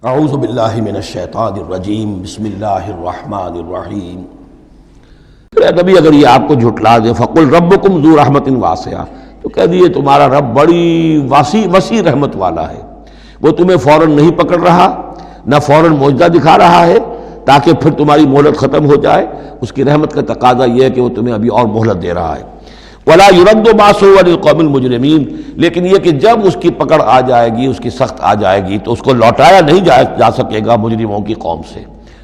اعوذ باللہ من الشیطان الرجیم بسم اللہ الرحمن الرحیم۔ نبی اگر یہ آپ کو جھٹلا دے فقل ربکم ذو رحمت واسعہ، تو کہہ دیے تمہارا رب بڑی وسیع رحمت والا ہے، وہ تمہیں فوراً نہیں پکڑ رہا، نہ فوراً معجزہ دکھا رہا ہے تاکہ پھر تمہاری مہلت ختم ہو جائے۔ اس کی رحمت کا تقاضا یہ ہے کہ وہ تمہیں ابھی اور مہلت دے رہا ہے۔ وَلَا يُرَدُّ بَأْسُهُ عَنِ الْقَوْمِ الْمُجْرِمِينَ، لیکن یہ کہ جب اس کی پکڑ آ جائے گی، اس کی سخت آ جائے گی، تو اس کو لوٹایا نہیں جا سکے گا مجرموں کی قوم سے۔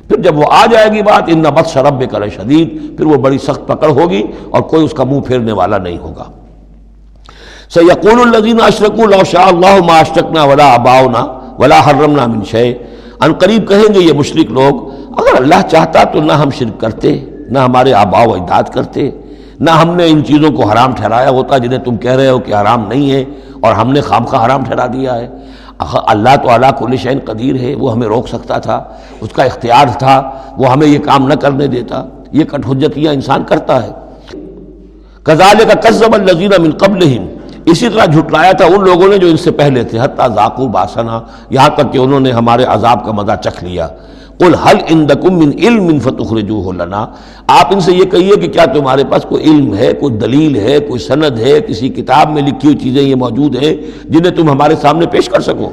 پھر جب وہ آ جائے گی بات، إِنَّ بَطْشَ رَبِّكَ لَشَدِيدٌ، پھر وہ بڑی سخت پکڑ ہوگی اور کوئی اس کا منہ پھیرنے والا نہیں ہوگا۔ سَيَقُولُ الَّذِينَ أَشْرَكُوا لَوْ شَاءَ اللَّهُ مَا أَشْرَكْنَا وَلَا آبَاؤُنَا وَلَا حَرَّمْنَا مِنْ شَيْءٍ، ان قریب کہیں گے یہ مشرک لوگ، اگر اللہ چاہتا تو نہ ہم شرک کرتے، نہ ہمارے آباء و اجداد کرتے، نہ ہم نے ان چیزوں کو حرام ٹھہرایا ہوتا جنہیں تم کہہ رہے ہو کہ حرام نہیں ہے اور ہم نے خامخواہ حرام ٹھہرا دیا ہے۔ اللہ تو علی کل شیء قدیر ہے، وہ ہمیں روک سکتا تھا، اس کا اختیار تھا، وہ ہمیں یہ کام نہ کرنے دیتا۔ یہ کٹ حجتیاں انسان کرتا ہے۔ کذالک کذب الذین من قبلہم، اسی طرح جھٹلایا تھا ان لوگوں نے جو ان سے پہلے تھے، حتی ذاقوا باسنا، یہاں تک کہ انہوں نے ہمارے عذاب کا مزہ چکھ لیا۔ قل هل عندکم من علم فتخرجوه لنا، آپ ان سے یہ کہیے کہ کیا تمہارے پاس کوئی علم ہے، کوئی دلیل ہے، کوئی سند ہے، کسی کتاب میں لکھی ہوئی چیزیں یہ موجود ہیں جنہیں تم ہمارے سامنے پیش کر سکو؟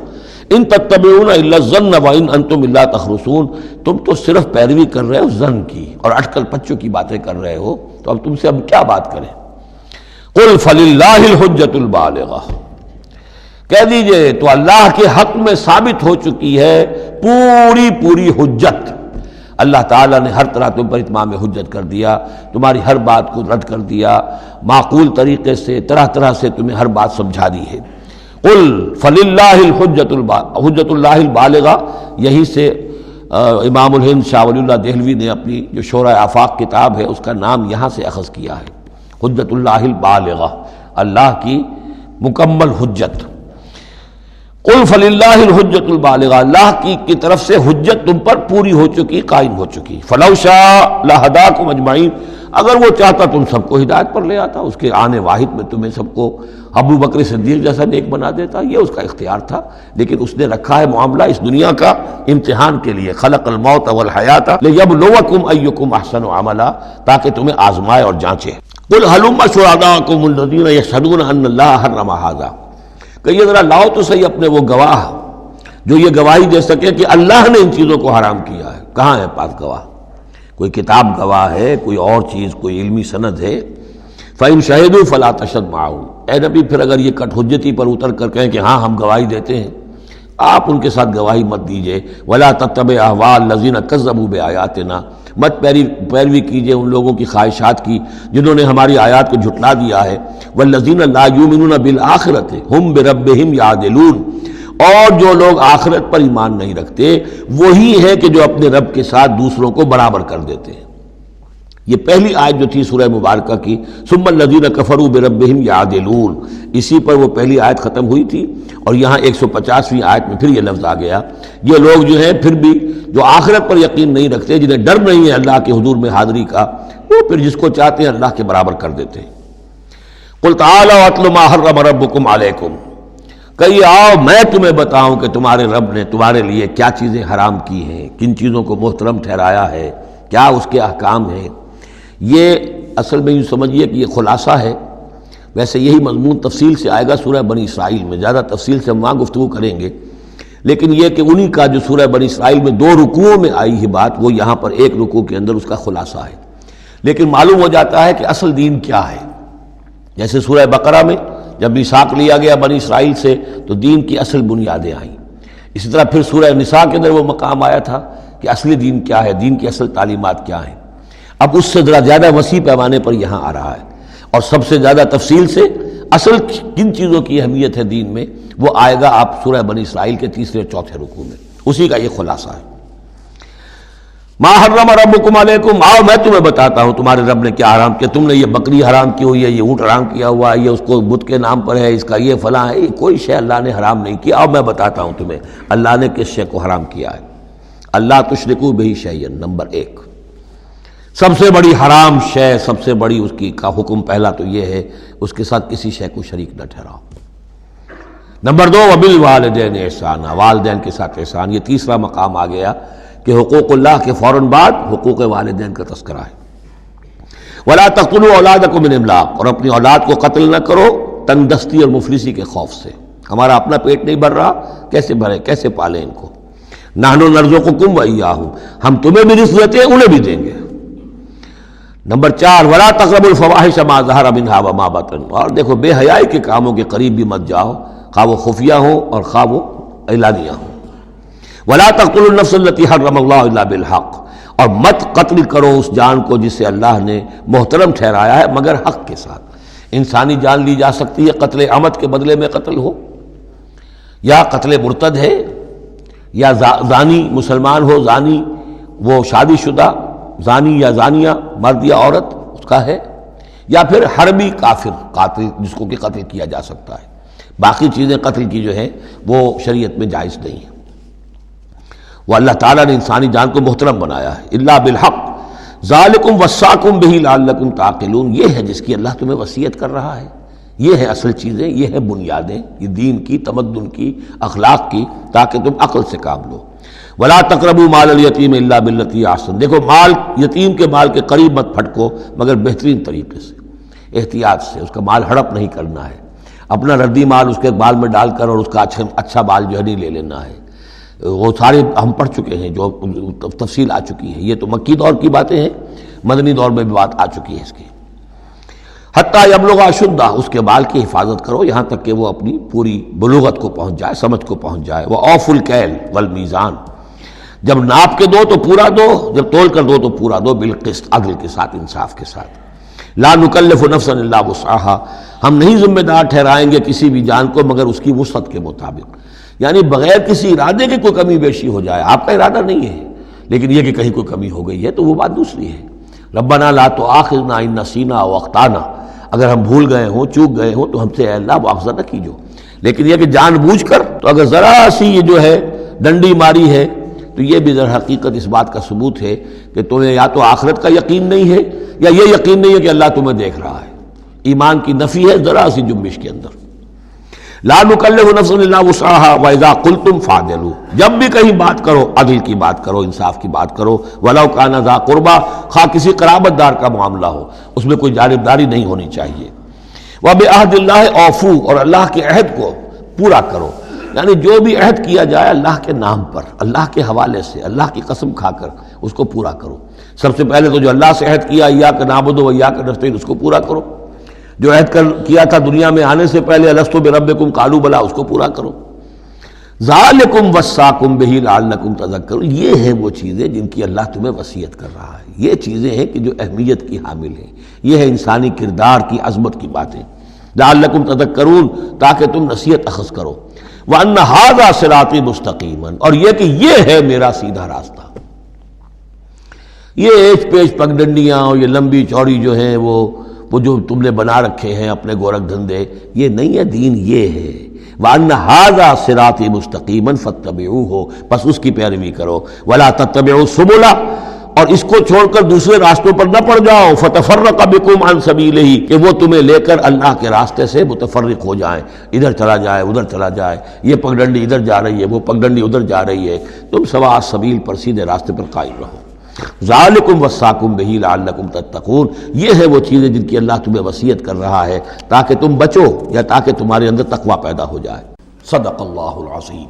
ان تتبعون الا الظن وان انتم الا تخرصون، تم تو صرف پیروی کر رہے ہو ظن کی اور اٹکل پچوں کی باتیں کر رہے ہو، تو اب تم سے اب کیا بات کریں؟ قل فللہ الحجۃ البالغہ، کہہ دیجئے تو اللہ کے حق میں ثابت ہو چکی ہے پوری حجت۔ اللہ تعالیٰ نے ہر طرح تم پر اتمام حجت کر دیا، تمہاری ہر بات کو رد کر دیا، معقول طریقے سے طرح سے تمہیں ہر بات سمجھا دی ہے۔ قل فللہ حجت اللہ البالغہ، یہی سے امام الہند شاہ ولی اللہ دہلوی نے اپنی جو شورۂ آفاق کتاب ہے اس کا نام یہاں سے اخذ کیا ہے، حجت اللہ البالغہ، اللہ کی مکمل حجت۔ قل فللہ الحجۃ البالغہ، اللہ کی طرف سے حجت تم پر پوری ہو چکی، قائم ہو چکی۔ فلو شاء لہداکم اجمعین، اگر وہ چاہتا تم سب کو ہدایت پر لے آتا، اس کے آنے واحد میں تمہیں سب کو ابو بکر صدیق جیسا نیک بنا دیتا، یہ اس کا اختیار تھا، لیکن اس نے رکھا ہے معاملہ اس دنیا کا امتحان کے لیے۔ خلق الموت والحیات لیبلوکم ایکم احسن عملا، تاکہ تمہیں آزمائے اور جانچے۔ قل ہلم شہداءکم الذین یشہدون ان اللہ حرم ھذا، کہیے ذرا لاؤ تو صحیح اپنے وہ گواہ جو یہ گواہی دے سکے کہ اللہ نے ان چیزوں کو حرام کیا ہے۔ کہاں ہے پاس گواہ؟ کوئی کتاب گواہ ہے، کوئی اور چیز، کوئی علمی سند ہے؟ فَإِن شَهِدُوا فَلَا تَشْهَدْ مَعَهُمْ، اے نبی پھر اگر یہ کٹ حجتی پر اتر کر کہیں کہ ہاں ہم گواہی دیتے ہیں، آپ ان کے ساتھ گواہی مت دیجئے۔ وَلَا تَتَّبِعْ أَهْوَاءَ الَّذِينَ كَذَّبُوا بِآيَاتِنَا، مت پیروی کیجئے ان لوگوں کی خواہشات کی جنہوں نے ہماری آیات کو جھٹلا دیا ہے۔ وَالَّذِينَ لَا يُؤْمِنُونَ بِالْآخِرَةِ هُمْ بِرَبِّهِمْ يَعْدِلُونَ، اور جو لوگ آخرت پر ایمان نہیں رکھتے وہی ہے کہ جو اپنے رب کے ساتھ دوسروں کو برابر کر دیتے ہیں۔ یہ پہلی آیت جو تھی سورہ مبارکہ کی، ثم الذین کفروا بربہم یعدلون، اسی پر وہ پہلی آیت ختم ہوئی تھی، اور یہاں 150ویں آیت میں پھر یہ لفظ آ گیا۔ یہ لوگ جو ہیں پھر بھی جو آخرت پر یقین نہیں رکھتے، جنہیں ڈر نہیں ہے اللہ کے حضور میں حاضری کا، وہ پھر جس کو چاہتے ہیں اللہ کے برابر کر دیتے ہیں۔ قل تعالوا اتل ما حرم ربکم علیکم، کہیے آؤ میں تمہیں بتاؤں کہ تمہارے رب نے تمہارے لیے کیا چیزیں حرام کی ہیں، کن چیزوں کو محترم ٹھہرایا ہے، کیا اس کے احکام ہیں۔ یہ اصل میں یوں سمجھیے کہ یہ خلاصہ ہے، ویسے یہی مضمون تفصیل سے آئے گا سورہ بنی اسرائیل میں، زیادہ تفصیل سے ہم وہاں گفتگو کریں گے، لیکن یہ کہ انہی کا جو سورہ بنی اسرائیل میں 2 رکوعوں میں آئی ہے بات، وہ یہاں پر 1 رکوع کے اندر اس کا خلاصہ ہے۔ لیکن معلوم ہو جاتا ہے کہ اصل دین کیا ہے۔ جیسے سورہ بقرہ میں جب میثاق لیا گیا بنی اسرائیل سے تو دین کی اصل بنیادیں آئیں، اسی طرح پھر سورہ نساء کے اندر وہ مقام آیا تھا کہ اصلی دین کیا ہے، دین کی اصل تعلیمات کیا ہیں۔ اب اس سے ذرا زیادہ وسیع پیمانے پر یہاں آ رہا ہے، اور سب سے زیادہ تفصیل سے اصل کن چیزوں کی اہمیت ہے دین میں وہ آئے گا آپ سورہ بنی اسرائیل کے 3 اور 4 رکوع میں، اسی کا یہ خلاصہ ہے۔ ما حرم ربکم علیکم، آؤ میں تمہیں بتاتا ہوں تمہارے رب نے کیا حرام کیا۔ تم نے یہ بکری حرام کی ہوئی ہے، یہ اونٹ حرام کیا ہوا ہے، یہ اس کو بت کے نام پر ہے، اس کا یہ فلاں ہے، یہ کوئی شے اللہ نے حرام نہیں کیا۔ آؤ میں بتاتا ہوں تمہیں اللہ نے کس شے کو حرام کیا ہے۔ اللہ تشرکوا بہ شیئا، نمبر 1 سب سے بڑی حرام شے، سب سے بڑی اس کی کا حکم پہلا تو یہ ہے اس کے ساتھ کسی شے کو شریک نہ ٹھہراؤ۔ نمبر 2 وبالوالدین احسانا، والدین کے ساتھ احسان۔ یہ تیسرا مقام آ گیا کہ حقوق اللہ کے فوراً بعد حقوق والدین کا تذکرہ ہے۔ ولا تقتلوا اولادکم من املاق، اور اپنی اولاد کو قتل نہ کرو تنگ دستی اور مفلسی کے خوف سے۔ ہمارا اپنا پیٹ نہیں بھر رہا، کیسے بھرے، کیسے پالیں ان کو؟ نحن نرزقکم وإیاہم، ہم تمہیں بھی رزق دیتے ہیں، انہیں بھی دیں گے۔ نمبر 4 ولا تقربوا الفواحش ما ظہر منها وما بطن، اور دیکھو بے حیائی کے کاموں کے قریب بھی مت جاؤ، خواہ وہ خفیہ ہو اور خواہ وہ اعلانیہ ہو۔ ولا تقتلوا النفس التي حرم الله الا بالحق، اور مت قتل کرو اس جان کو جسے اللہ نے محترم ٹھہرایا ہے مگر حق کے ساتھ۔ انسانی جان لی جا سکتی ہے قتل عمد کے بدلے میں قتل ہو، یا قتل مرتد ہے، یا زانی مسلمان ہو، زانی وہ شادی شدہ زانی یا زانیہ مرد یا عورت اس کا ہے، یا پھر حربی کافر قاتل جس کو کہ قتل کیا جا سکتا ہے۔ باقی چیزیں قتل کی جو ہیں وہ شریعت میں جائز نہیں ہیں۔ وہ اللہ تعالیٰ نے انسانی جان کو محترم بنایا ہے۔ الا بالحق ذالکم وصاکم بہ لعلکم تعقلون، یہ ہے جس کی اللہ تمہیں وصیت کر رہا ہے۔ یہ ہے اصل چیزیں، یہ ہے بنیادیں، یہ دین کی، تمدن کی، اخلاق کی، تاکہ تم عقل سے کام لو۔ ولا تقربوا مال الیتیم الا بالتی احسن، دیکھو مال یتیم کے مال کے قریب مت پھٹکو مگر بہترین طریقے سے، احتیاط سے، اس کا مال ہڑپ نہیں کرنا ہے، اپنا ردی مال اس کے بال میں ڈال کر اور اس کا اچھا مال جو ہے نہیں لے لینا ہے۔ وہ سارے ہم پڑھ چکے ہیں، جو تفصیل آ چکی ہے۔ یہ تو مکی دور کی باتیں ہیں، مدنی دور میں بھی بات آ چکی ہے اس کی۔ حتیٰ یبلغ اشدہ، اس کے بال کی حفاظت کرو یہاں تک کہ وہ اپنی پوری بلوغت کو پہنچ جائے، سمجھ کو پہنچ جائے۔ وَأَوْفُوا الْكَيْلَ وَالْمِيزَانَ، جب ناپ کے دو تو پورا دو، جب تول کر دو تو پورا دو، بالقسط، عدل کے ساتھ، انصاف کے ساتھ۔ لا نکلف نفسا الا وسعها، ہم نہیں ذمہ دار ٹھہرائیں گے کسی بھی جان کو مگر اس کی وسعت کے مطابق، یعنی بغیر کسی ارادے کے کوئی کمی بیشی ہو جائے، آپ کا ارادہ نہیں ہے لیکن یہ کہ کہیں کوئی کمی ہو گئی ہے تو وہ بات دوسری ہے۔ ربنا لا تؤاخذنا ان نسینا او اخطانا، اگر ہم بھول گئے ہوں، چوک گئے ہوں تو ہم سے اے اللہ مؤاخذہ نہ کیجو، لیکن یہ کہ جان بوجھ کر، تو اگر ذرا سی یہ جو ہے ڈنڈی ماری ہے تو یہ بھی در حقیقت اس بات کا ثبوت ہے کہ تمہیں یا تو آخرت کا یقین نہیں ہے یا یہ یقین نہیں ہے کہ اللہ تمہیں دیکھ رہا ہے۔ ایمان کی نفی ہے ذرا سی جنبش کے اندر۔ لا نکلف نفسا الا وسعها واذا قلتم فاعدلوا، جب بھی کہیں بات کرو عدل کی بات کرو، انصاف کی بات کرو۔ ولو کان ذا قربا، خواہ کسی قرابت دار کا معاملہ ہو، اس میں کوئی جانبداری نہیں ہونی چاہیے۔ وبعہد اللہ اوفوا، اور اللہ کے عہد کو پورا کرو، یعنی جو بھی عہد کیا جائے اللہ کے نام پر، اللہ کے حوالے سے، اللہ کی قسم کھا کر اس کو پورا کرو۔ سب سے پہلے تو جو اللہ سے عہد کیا ایاک نعبد و ایاک نستعین، اس کو پورا کرو۔ جو عہد کیا تھا دنیا میں آنے سے پہلے الست بربکم قالوا بلی، اس کو پورا کرو۔ ذالکم وصاکم بہ لعلکم تذکرون، یہ ہیں وہ چیزیں جن کی اللہ تمہیں وصیت کر رہا ہے۔ یہ چیزیں ہیں کہ جو اہمیت کی حامل ہیں، یہ ہے انسانی کردار کی عظمت کی باتیں۔ لعلکم تذکرون، تاکہ تم نصیحت اخذ کرو۔ وَأَنَّ هَذَا صِرَاطِي مُسْتَقِيمًا، اور یہ کہ یہ ہے میرا سیدھا راستہ۔ یہ ایچ پیچ پگڈنڈیاں اور یہ لمبی چوڑی جو ہیں وہ جو تم نے بنا رکھے ہیں اپنے گورکھ دھندے، یہ نہیں ہے دین، یہ ہے۔ وَأَنَّ هَذَا صِرَاطِي مُسْتَقِيمًا فَاتَّبِعُوهُ، بس اس کی پیروی کرو۔ وَلَا تَتَّبِعُوا السُّبُلَ، اور اس کو چھوڑ کر دوسرے راستوں پر نہ پڑ جاؤ۔ فَتَفَرَّقَ بِكُمْ عَنْ سَبِيلِهِ، کہ وہ تمہیں لے کر اللہ کے راستے سے متفرق ہو جائیں، ادھر چلا جائے ادھر چلا جائے، یہ پگڈنڈی ادھر جا رہی ہے، وہ پگڈنڈی ادھر جا رہی ہے، تم سواء السبیل پر سیدھے راستے پر قائم رہو۔ ذالکم وصاکم بہ لعلکم تتقون، یہ ہے وہ چیزیں جن کی اللہ تمہیں وصیت کر رہا ہے تاکہ تم بچو، یا تاکہ تمہارے اندر تقوی پیدا ہو جائے۔ صدق اللہ العظیم۔